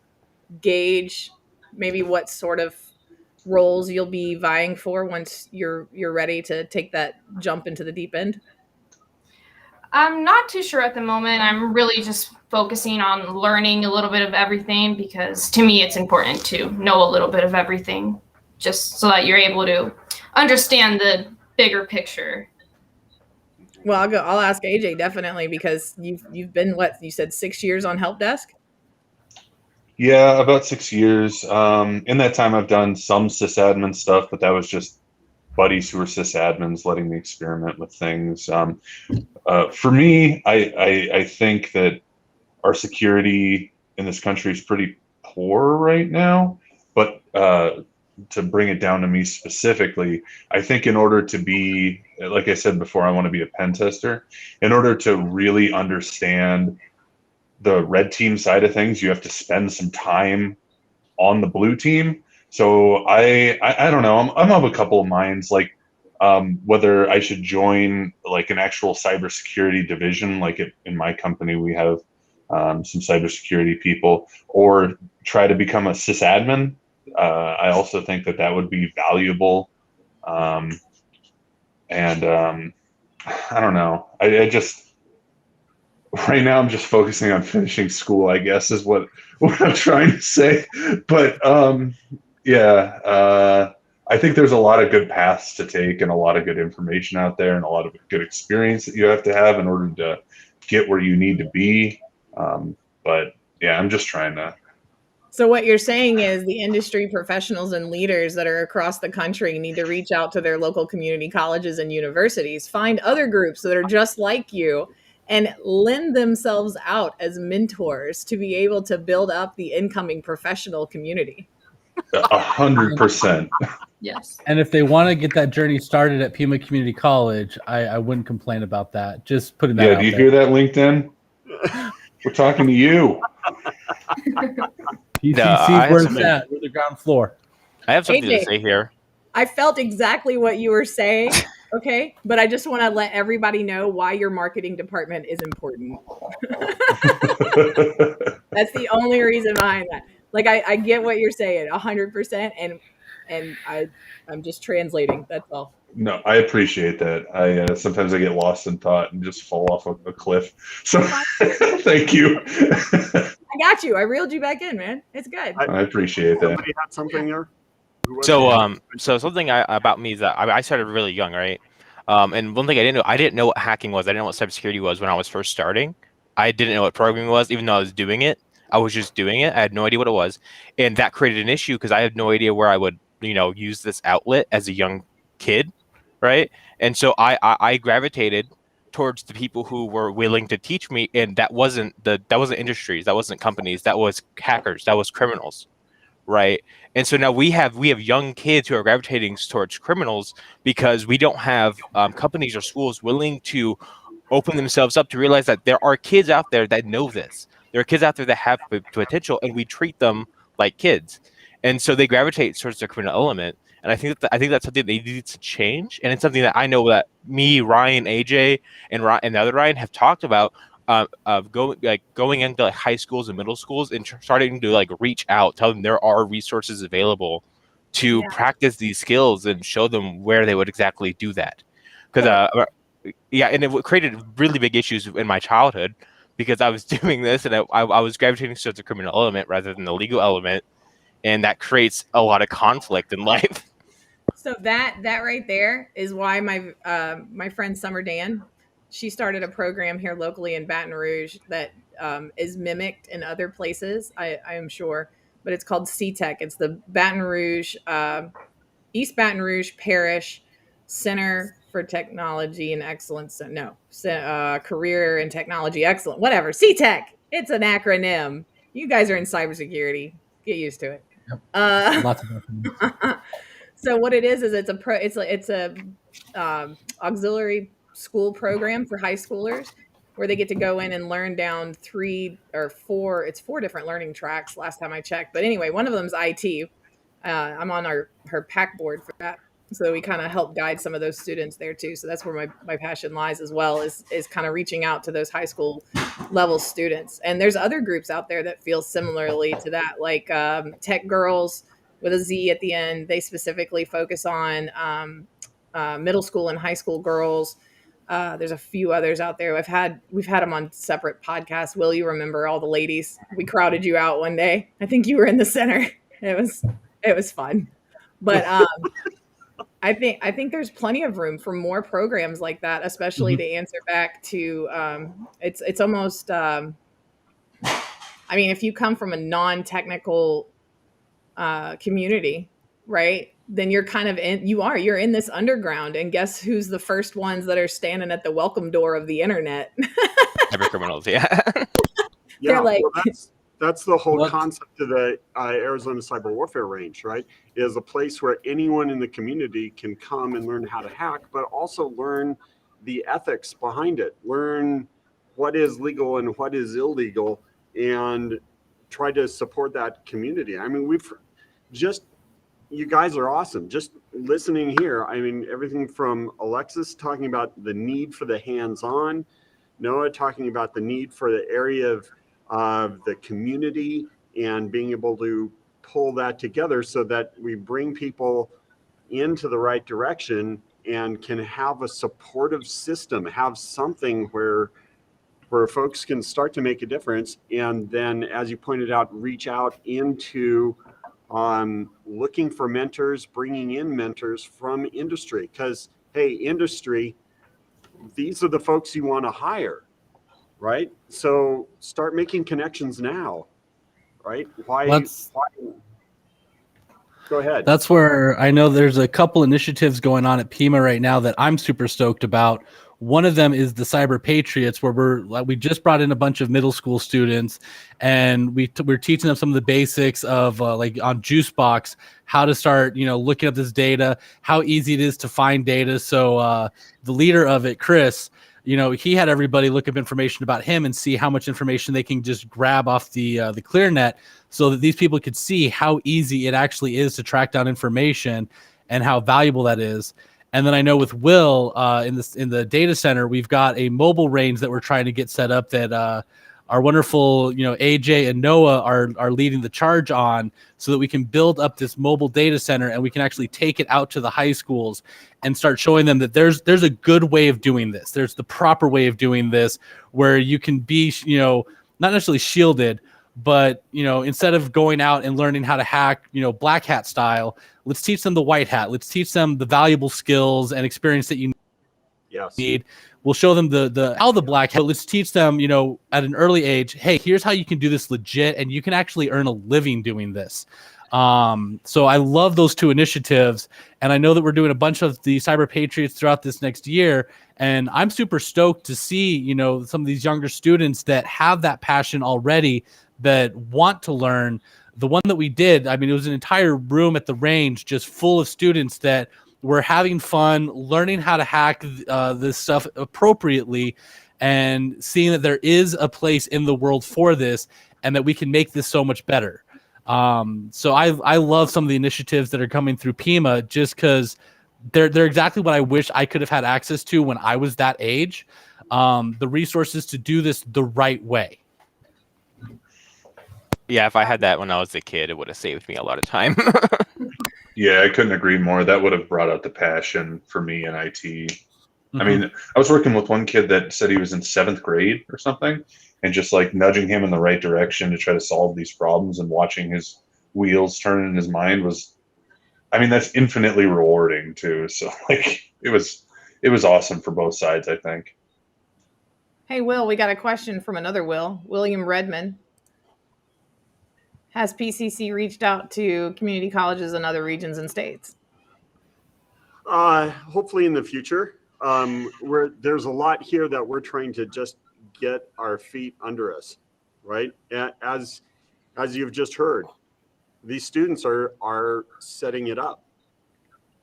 gauge maybe what sort of roles you'll be vying for once you're ready to take that jump into the deep end?
I'm not too sure at the moment. I'm really just focusing on learning a little bit of everything because to me it's important to know a little bit of everything just so that you're able to understand the bigger picture.
Well, I'll ask AJ definitely because you've been, what, you said 6 years on help desk?
Yeah, about 6 years. In that time, I've done some sysadmin stuff, but that was just buddies who were sysadmins letting me experiment with things. For me, I think that our security in this country is pretty poor right now. But to bring it down to me specifically, I think in order to be, like I said before, I want to be a pen tester. In order to really understand the red team side of things, you have to spend some time on the blue team. So I don't know. I'm of a couple of minds, like whether I should join like an actual cybersecurity division, like in my company we have some cybersecurity people, or try to become a sysadmin. I also think that would be valuable. And I don't know. I just right now I'm just focusing on finishing school, I guess, is what I'm trying to say. But I think there's a lot of good paths to take and a lot of good information out there and a lot of good experience that you have to have in order to get where you need to be. But yeah, I'm just trying to.
So what you're saying is the industry professionals and leaders that are across the country need to reach out to their local community colleges and universities, find other groups that are just like you, and lend themselves out as mentors to be able to build up the incoming professional community.
100%.
Yes.
And if they want to get that journey started at PIMA Community College, I wouldn't complain about that. Just putting that out
Yeah, do you hear that, LinkedIn? We're talking to you.
PCC, where's that? We're the ground floor.
I have something
AJ,
to say here.
I felt exactly what you were saying, okay? But I just want to let everybody know why your marketing department is important. That's the only reason behind that. Like, I get what you're saying, 100%. And and I'm just translating. That's all.
No, I appreciate that. I sometimes I get lost in thought and just fall off a cliff. So thank you.
I got you. I reeled you back in, man. It's good.
I appreciate that.
Somebody had something there.
So something about me is that I started really young, right? And one thing I didn't know what hacking was. I didn't know what cybersecurity was when I was first starting. I didn't know what programming was, even though I was doing it. I was just doing it. I had no idea what it was, and that created an issue because I had no idea where I would, use this outlet as a young kid, right? And so I gravitated towards the people who were willing to teach me, and that wasn't industries, that wasn't companies, that was hackers, that was criminals, right? And so now we have young kids who are gravitating towards criminals because we don't have companies or schools willing to open themselves up to realize that there are kids out there that know this. There are kids out there that have potential, and we treat them like kids, and so they gravitate towards the criminal element. And I think that's something they need to change, and it's something that I know that me, Ryan, AJ, and the other Ryan have talked about. Going into high schools and middle schools and starting to reach out, tell them there are resources available to practice these skills and show them where they would exactly do that. Because and it created really big issues in my childhood because I was doing this and I was gravitating towards the criminal element rather than the legal element, and that creates a lot of conflict in life.
So that right there is why my friend Summer Dan, she started a program here locally in Baton Rouge that is mimicked in other places, I am sure, but it's called CTEC. It's the Baton Rouge, East Baton Rouge Parish Center for Technology and Excellence. Career and Technology Excellence, whatever. CTEC. It's an acronym. You guys are in cybersecurity. Get used to it.
Yep. Lots of acronyms.
So what it is it's a auxiliary school program for high schoolers where they get to go in and learn down 3 or 4. It's 4 different learning tracks last time I checked. But anyway, one of them is IT. I'm on her PAC board for that. So we kind of help guide some of those students there too. So that's where my passion lies as well, is kind of reaching out to those high school level students. And there's other groups out there that feel similarly to that, like Tech Girls with a Z at the end. They specifically focus on middle school and high school girls. There's a few others out there. We've had them on separate podcasts. Will, you remember all the ladies? We crowded you out one day. I think you were in the center. It was fun, but I think there's plenty of room for more programs like that, especially to answer back to it's almost. I mean, if you come from a non-technical community, right? Then you're kind of you're in this underground, and guess who's the first ones that are standing at the welcome door of the internet?
Cyber criminals, yeah.
Yeah,
like,
well, that's the whole concept of the Arizona Cyber Warfare Range, right? Is a place where anyone in the community can come and learn how to hack, but also learn the ethics behind it, learn what is legal and what is illegal, and try to support that community. I mean, you guys are awesome. Just listening here, I mean, everything from Alexis talking about the need for the hands-on, Noah talking about the need for the area of the community and being able to pull that together so that we bring people into the right direction and can have a supportive system, have something where folks can start to make a difference. And then, as you pointed out, reach out into looking for mentors, bringing in mentors from industry, because hey, industry, these are the folks you want to hire, right? So start making connections now, right? Why go ahead.
That's where I know there's a couple initiatives going on at PIMA right now that I'm super stoked about. One of them is the Cyber Patriots, where we just brought in a bunch of middle school students, and we're teaching them some of the basics of like on Juicebox, how to start, looking up this data, how easy it is to find data. So the leader of it, Chris, he had everybody look up information about him and see how much information they can just grab off the ClearNet, so that these people could see how easy it actually is to track down information and how valuable that is. And then I know with Will in the data center, we've got a mobile range that we're trying to get set up that our wonderful, AJ and Noah are leading the charge on, so that we can build up this mobile data center and we can actually take it out to the high schools and start showing them that there's a good way of doing this. There's the proper way of doing this, where you can be, not necessarily shielded, but, instead of going out and learning how to hack, black hat style, let's teach them the white hat. Let's teach them the valuable skills and experience that you need. We'll show them how the black hat. Let's teach them, at an early age, hey, here's how you can do this legit, and you can actually earn a living doing this. So I love those two initiatives, and I know that we're doing a bunch of the Cyber Patriots throughout this next year, and I'm super stoked to see, some of these younger students that have that passion already, that want to learn. The one that we did, it was an entire room at the range just full of students that were having fun, learning how to hack this stuff appropriately, and seeing that there is a place in the world for this, and that we can make this so much better. So I love some of the initiatives that are coming through PIMA, just because they're exactly what I wish I could have had access to when I was that age. The resources to do this the right way.
Yeah, if I had that when I was a kid, it would have saved me a lot of time.
Yeah, I couldn't agree more. That would have brought out the passion for me in IT. Mm-hmm. I was working with one kid that said he was in 7th grade or something, and just like nudging him in the right direction to try to solve these problems, and watching his wheels turn in his mind was, that's infinitely rewarding too. So it was awesome for both sides, I think.
Hey, Will, we got a question from another Will, William Redman. Has PCC reached out to community colleges in other regions and states?
Hopefully in the future. There's a lot here that we're trying to just get our feet under us, right? As you've just heard, these students are setting it up.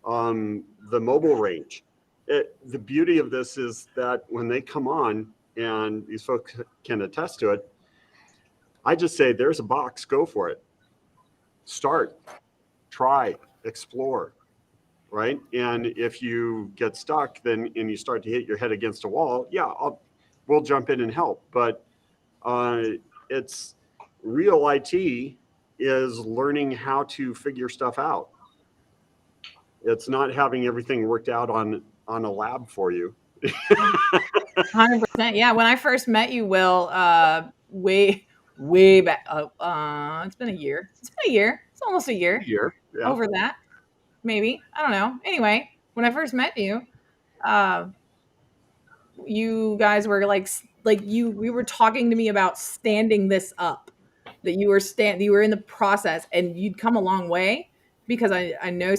The mobile range. The beauty of this is that when they come on, and these folks can attest to it, I just say, there's a box, go for it. Start, try, explore, right? And if you get stuck, and you start to hit your head against a wall, we'll jump in and help. But it's real IT is learning how to figure stuff out. It's not having everything worked out on a lab for you.
100%. Yeah, when I first met you, Will, way back. It's been a year. It's almost a year.
Yeah.
Over that, maybe. I don't know. Anyway, when I first met you, you guys were we were talking to me about standing this up. That you were in the process, and you'd come a long way, because I know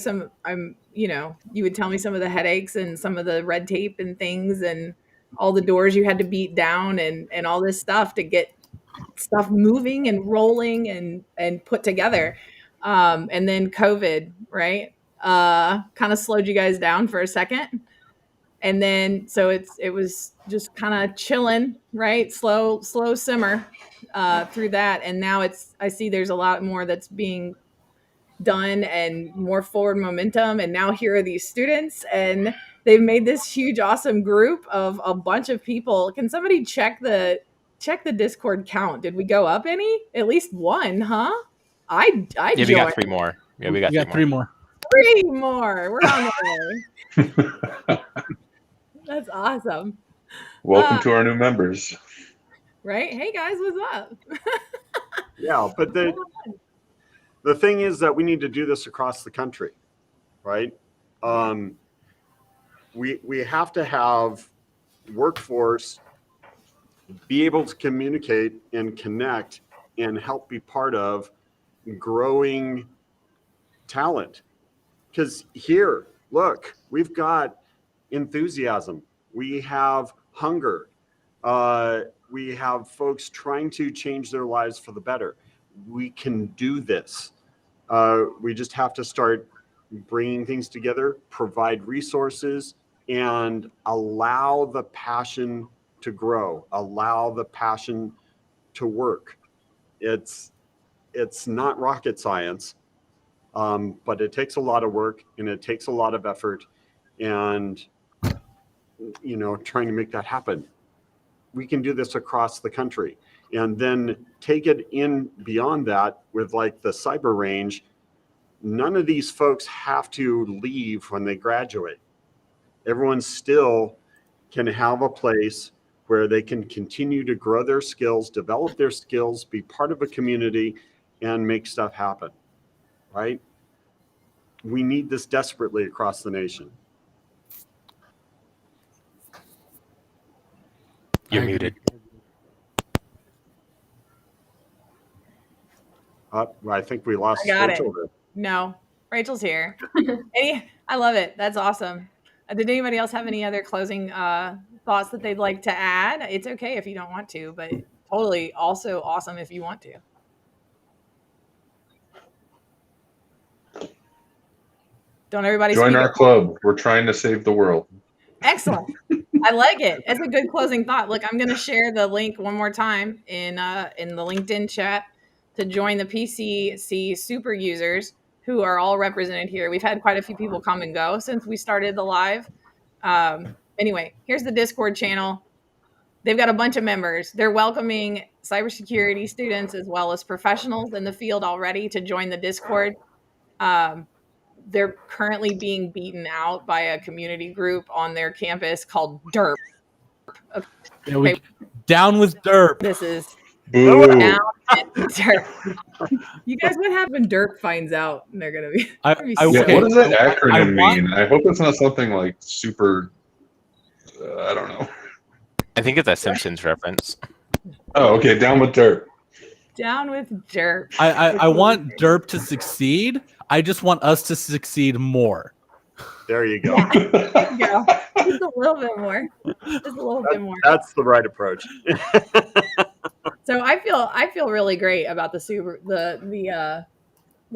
you would tell me some of the headaches and some of the red tape and things, and all the doors you had to beat down, and all this stuff to get stuff moving and rolling and put together. And then COVID, right? Kind of slowed you guys down for a second. And then, so it was just kind of chilling, right? Slow simmer through that. And now I see there's a lot more that's being done and more forward momentum. And now here are these students, and they've made this huge, awesome group of a bunch of people. Can somebody check the Discord count? Did we go up any? At least one, huh? I
we got 3 more. Yeah, we got 3 more.
3 more. We're on the way. That's awesome.
Welcome to our new members.
Right? Hey guys, what's up?
Yeah, but the thing is that we need to do this across the country, right? We have to have workforce be able to communicate and connect and help be part of growing talent. Because here, look, we've got enthusiasm, we have hunger, we have folks trying to change their lives for the better. We can do this. We just have to start bringing things together, provide resources, and allow the passion to grow, allow the passion to work. It's not rocket science, but it takes a lot of work, and it takes a lot of effort, and trying to make that happen. We can do this across the country. and then take it in beyond that with like the cyber range. None of these folks have to leave when they graduate. Everyone still can have a place where they can continue to grow their skills, develop their skills, be part of a community, and make stuff happen, right? We need this desperately across the nation.
You're muted.
I think we lost
I got
Rachel
it.
there.
No, Rachel's here. I love it. That's awesome. Did anybody else have any other closing thoughts that they'd like to add? It's okay if you don't want to, but totally also awesome if you want to. Don't everybody
Join our club. We're trying to save the world.
Excellent. I like it. It's a good closing thought. Look, I'm going to share the link one more time in the LinkedIn chat to join the PCC Superusers, who are all represented here. We've had quite a few people come and go since we started the live. Anyway, here's the Discord channel. They've got a bunch of members. They're welcoming cybersecurity students as well as professionals in the field already to join the Discord. They're currently being beaten out by a community group on their campus called DERP. Okay.
Yeah, down with DERP.
This is
Boo.
down with DERP. You guys, what happens when DERP finds out? And they're going to be...
Yeah,
okay.
what does that acronym
want-
mean? I hope it's not something like super... I don't know.
I think it's a Simpsons reference.
Oh, okay. Down with dirt.
Down with DERP.
I want DERP to succeed. I just want us to succeed more.
There you go.
There you go. Just a little bit more. Just a little bit more.
That's the right approach.
So I feel really great about the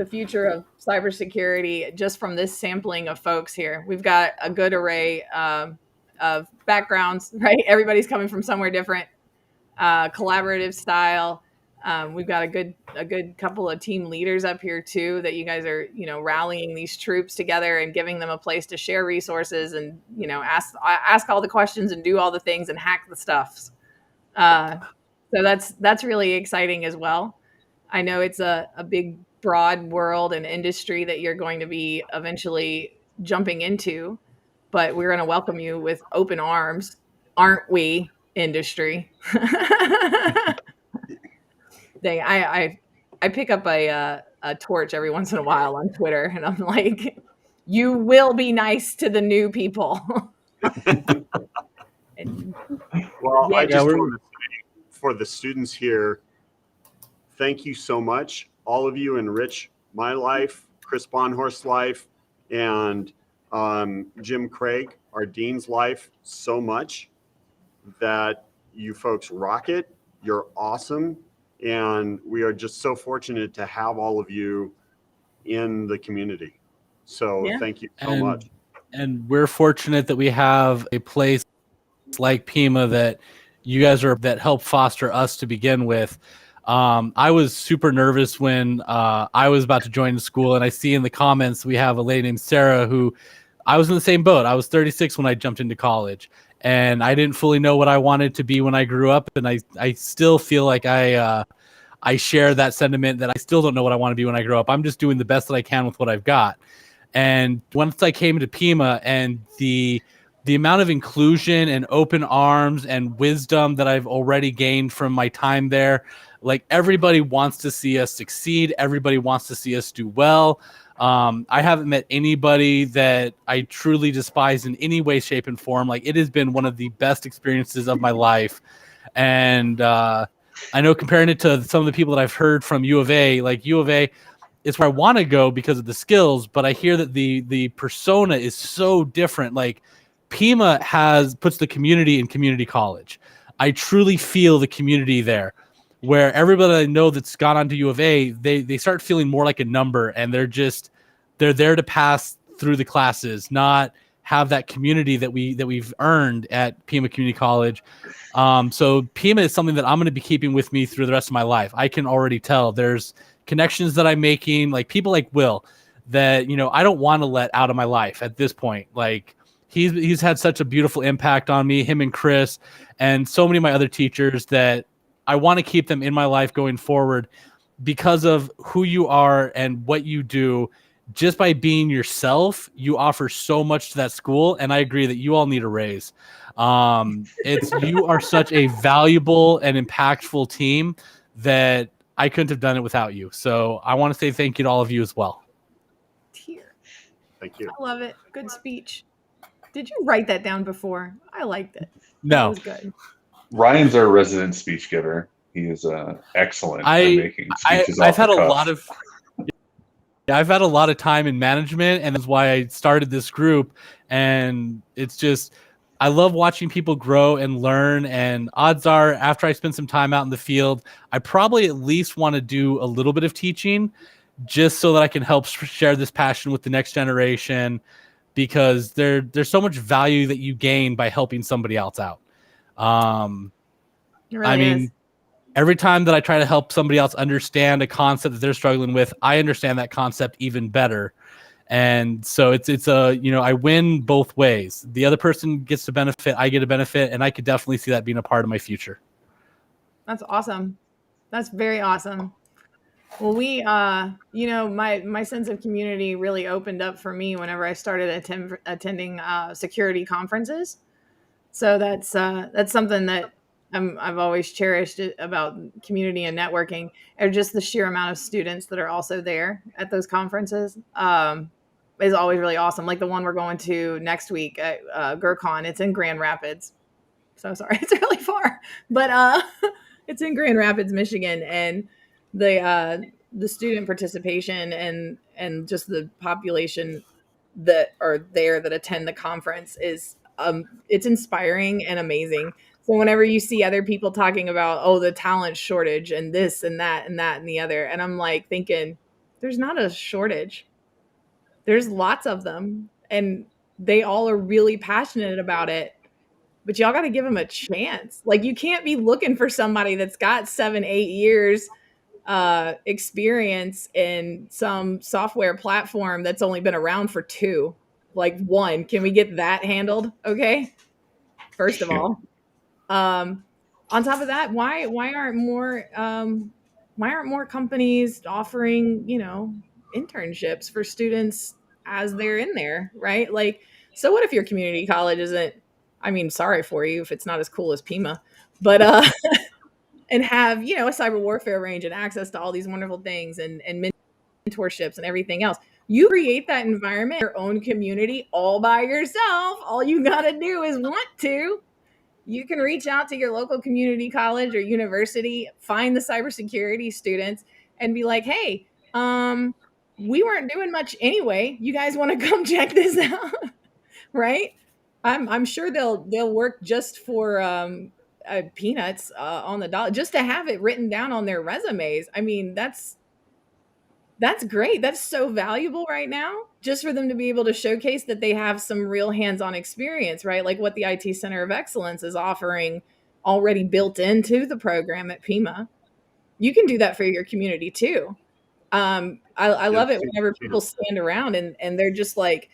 future of cybersecurity just from this sampling of folks here. We've got a good array of backgrounds, right? Everybody's coming from somewhere different. Collaborative style. We've got a good couple of team leaders up here too, that you guys are, rallying these troops together and giving them a place to share resources and, ask all the questions and do all the things and hack the stuffs. So that's really exciting as well. I know it's a big, broad world and industry that you're going to be eventually jumping into, but we're going to welcome you with open arms, aren't we, industry? Dang, I pick up a torch every once in a while on Twitter, and I'm like, you will be nice to the new people.
Well, I just want to say for the students here, thank you so much. All of you enrich my life, Chris Bonhorst's life, and Jim Craig, our dean's life, so much that you folks rock it. You're awesome. And we are just so fortunate to have all of you in the community. So Thank you so much.
And we're fortunate that we have a place like PIMA that you guys that help foster us to begin with. I was super nervous when I was about to join the school, and I see in the comments we have a lady named Sarah who I was in the same boat. I was 36 when I jumped into college, and I didn't fully know what I wanted to be when I grew up. And I still feel like I share that sentiment that I still don't know what I want to be when I grow up. I'm just doing the best that I can with what I've got. And once I came to PIMA and the amount of inclusion and open arms and wisdom that I've already gained from my time there, like everybody wants to see us succeed. Everybody wants to see us do well. I haven't met anybody that I truly despise in any way, shape, and form. Like, it has been one of the best experiences of my life. And I know comparing it to some of the people that I've heard from U of A, like U of A is where I want to go because of the skills, but I hear that the persona is so different. Like, PIMA puts the community in community college. I truly feel the community there, where everybody I know that's gone on to U of A, they start feeling more like a number, and they're there to pass through the classes, not have that community that we've earned at PIMA Community College. So PIMA is something that I'm going to be keeping with me through the rest of my life. I can already tell there's connections that I'm making, like people like Will, that I don't want to let out of my life at this point. Like, he's had such a beautiful impact on me, him and Chris, and so many of my other teachers that I want to keep them in my life going forward because of who you are and what you do. Just by being yourself, you offer so much to that school, and I agree that you all need a raise. You are such a valuable and impactful team that I couldn't have done it without you. So I want to say thank you to all of you as well.
Thank you.
I love it. Good speech. Did you write that down before? I liked it.
No.
That was good.
Ryan's our resident speech giver. He is excellent at making speeches off the cuff.
I've had a lot of time in management, and that's why I started this group. And it's just, I love watching people grow and learn. And odds are, after I spend some time out in the field, I probably at least want to do a little bit of teaching, just so that I can help share this passion with the next generation, because there's so much value that you gain by helping somebody else out. Every time that I try to help somebody else understand a concept that they're struggling with, I understand that concept even better. And so it's I win both ways. The other person gets to benefit, I get a benefit, and I could definitely see that being a part of my future. That's
awesome. That's very awesome. Well, we, my sense of community really opened up for me whenever I started attending security conferences. So that's something that I've always cherished about community and networking, or just the sheer amount of students that are also there at those conferences is always really awesome. Like the one we're going to next week at GERCON. It's in Grand Rapids. So sorry, it's really far, but it's in Grand Rapids, Michigan, and the student participation and just the population that are there that attend the conference is it's inspiring and amazing. So whenever you see other people talking about, the talent shortage and this and that and that and the other, and I'm like thinking, there's not a shortage. There's lots of them, and they all are really passionate about it. But y'all got to give them a chance. Like, you can't be looking for somebody that's got 7-8 years experience in some software platform that's only been around for 2. Like, 1, can we get that handled? Okay. First of all, on top of that, why aren't more companies offering, internships for students as they're in there, right? Like, so what if your community college isn't, sorry for you if it's not as cool as PIMA, but and have, a cyber warfare range and access to all these wonderful things and mentorships and everything else. You create that environment, your own community, all by yourself. All you got to do is want to. You can reach out to your local community college or university, find the cybersecurity students, and be like, hey, we weren't doing much anyway. You guys want to come check this out? Right? I'm sure they'll work just for peanuts on the dollar, just to have it written down on their resumes. That's great. That's so valuable right now, just for them to be able to showcase that they have some real hands-on experience, right? Like what the IT Center of Excellence is offering already built into the program at PIMA. You can do that for your community too. I love it whenever people stand around and they're just like,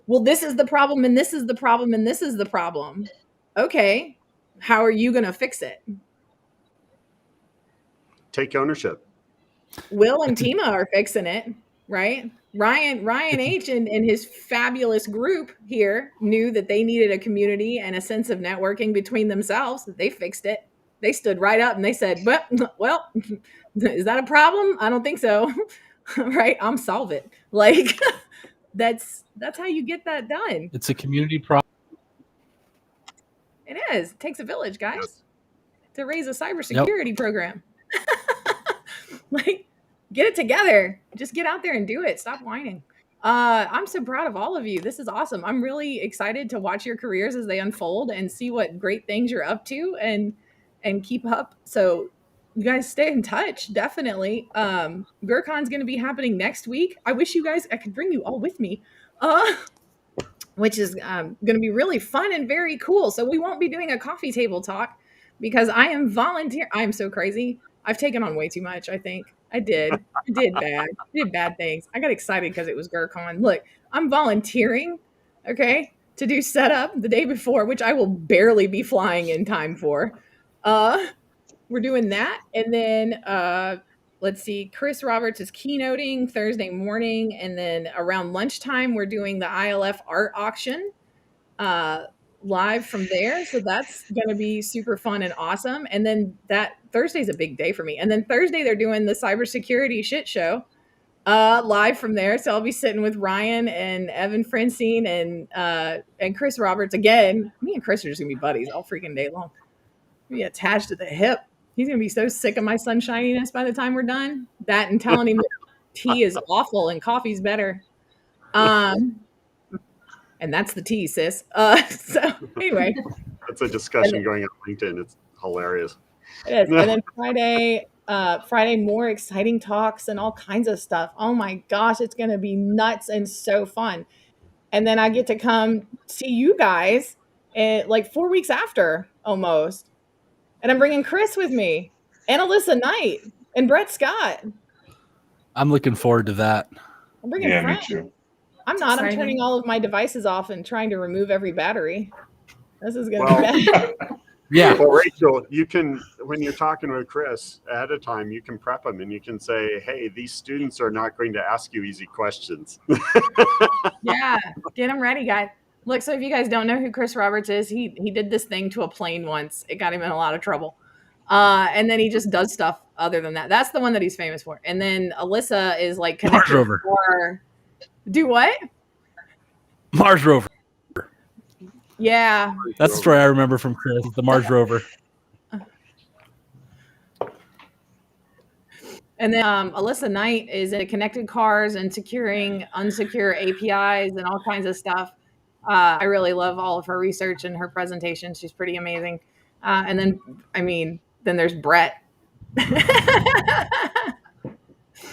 well, this is the problem, and this is the problem, and this is the problem. Okay, how are you going to fix it?
Take ownership.
Will and Tima are fixing it, right? Ryan H. and his fabulous group here knew that they needed a community and a sense of networking between themselves. They fixed it. They stood right up and they said, well, is that a problem? I don't think so. Right? I'm solve it. Like, that's how you get that done.
It's a community problem.
It is. It takes a village, guys, to raise a cybersecurity program. Like, get it together. Just get out there and do it. Stop whining. I'm so proud of all of you. This is awesome. I'm really excited to watch your careers as they unfold and see what great things you're up to and keep up. So you guys stay in touch. Definitely. GERCON's going to be happening next week. I wish you guys, I could bring you all with me, which is going to be really fun and very cool. So we won't be doing a coffee table talk because I am volunteer. I am so crazy. I've taken on way too much, I think. I did bad things. I got excited because it was GERCON. Look, I'm volunteering, okay, to do setup the day before, which I will barely be flying in time for. We're we're doing that. And then let's see, Chris Roberts is keynoting Thursday morning. And then around lunchtime, we're doing the ILF art auction live from there. So that's going to be super fun and awesome. And then that Thursday's a big day for me. And then Thursday, they're doing the cybersecurity shit show live from there. So I'll be sitting with Ryan and Evan Francine and Chris Roberts again. Me and Chris are just gonna be buddies all freaking day long. Be attached to the hip. He's gonna be so sick of my sunshininess by the time we're done. That and telling him that tea is awful and coffee's better. And that's the tea, sis. So anyway,
that's a discussion going on LinkedIn. It's hilarious.
It is. And then Friday, more exciting talks and all kinds of stuff. Oh my gosh, it's going to be nuts and so fun. And then I get to come see you guys like 4 weeks after almost. And I'm bringing Chris with me and Alyssa Knight and Brett Scott.
I'm looking forward to that.
I'm bringing friends.
Me too.
I'm not. I'm turning all of my devices off and trying to remove every battery. This is going to be bad.
Yeah.
Well, Rachel, you can, when you're talking with Chris ahead of time, you can prep them and you can say, hey, these students are not going to ask you easy questions.
Yeah. Get them ready, guys. Look, so if you guys don't know who Chris Roberts is, he did this thing to a plane once. It got him in a lot of trouble. And then he just does stuff other than that. That's the one that he's famous for. And then Alyssa is like
Mars rover.
Do what?
Mars rover.
Yeah.
That's the story I remember from Chris, the Mars rover.
And then Alyssa Knight is in connected cars and securing unsecure APIs and all kinds of stuff. I really love all of her research and her presentation. She's pretty amazing. And then, then there's Brett.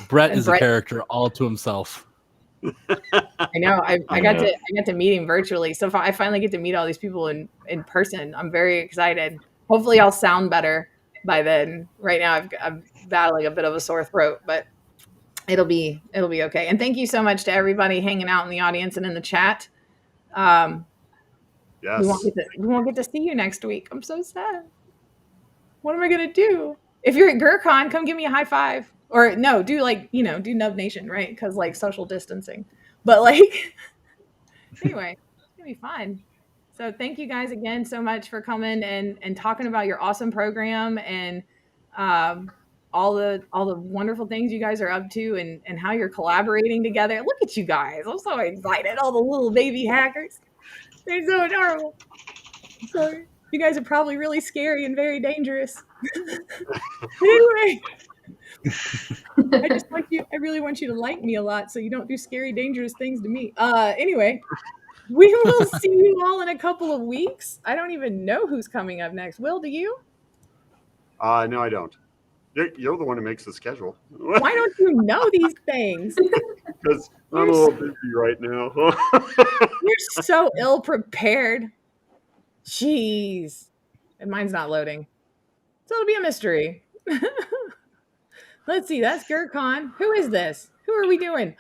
Brett is a character all to himself.
I know. I got to meet him virtually. So I finally get to meet all these people in person. I'm very excited. Hopefully I'll sound better by then. Right now I'm battling a bit of a sore throat, but it'll be okay. And thank you so much to everybody hanging out in the audience and in the chat. Yes. We won't get to see you next week. I'm so sad. What am I going to do? If you're at GurCon, come give me a high five. Or no, do do Nub Nation, right? Because like social distancing. But like, anyway, it's going to be fun. So thank you guys again so much for coming and talking about your awesome program and all the wonderful things you guys are up to and how you're collaborating together. Look at you guys. I'm so excited. All the little baby hackers. They're so adorable. So you guys are probably really scary and very dangerous. Anyway, I really want you to like me a lot so you don't do scary, dangerous things to me. Anyway, we will see you all in a couple of weeks. I don't even know who's coming up next. Will, do you?
No, I don't. You're the one who makes the schedule.
Why don't you know these things?
Because I'm a little busy right now.
You're so ill prepared. Jeez. And mine's not loading. So it'll be a mystery. Let's see. That's GurCon. Who is this? Who are we doing?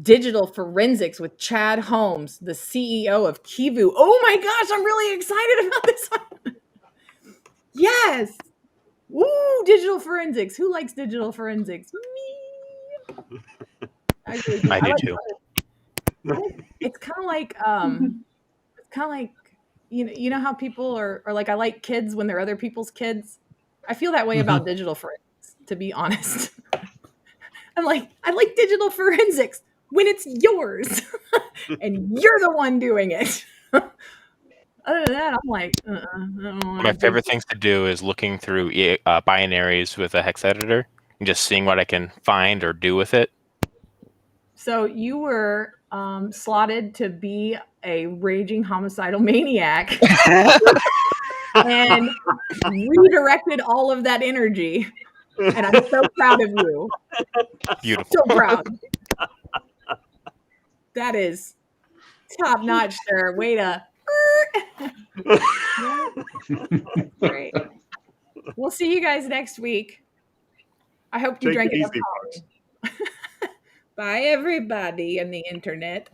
Digital Forensics with Chad Holmes, the CEO of Kivu. Oh my gosh, I'm really excited about this one. Yes. Woo, digital forensics. Who likes digital forensics? Me. I do
too.
It's kind of like you know how people are like, I like kids when they're other people's kids. I feel that way about digital forensics, to be honest. I'm like, I like digital forensics when it's yours and you're the one doing it. Other than that, I'm like,
My favorite things to do is looking through binaries with a hex editor and just seeing what I can find or do with it.
So you were slotted to be a raging homicidal maniac and redirected all of that energy. And I'm so proud of you.
Beautiful.
So proud. That is top notch, sir. Way to. Great. We'll see you guys next week. I hope you drank enough coffee. Bye, everybody on the internet.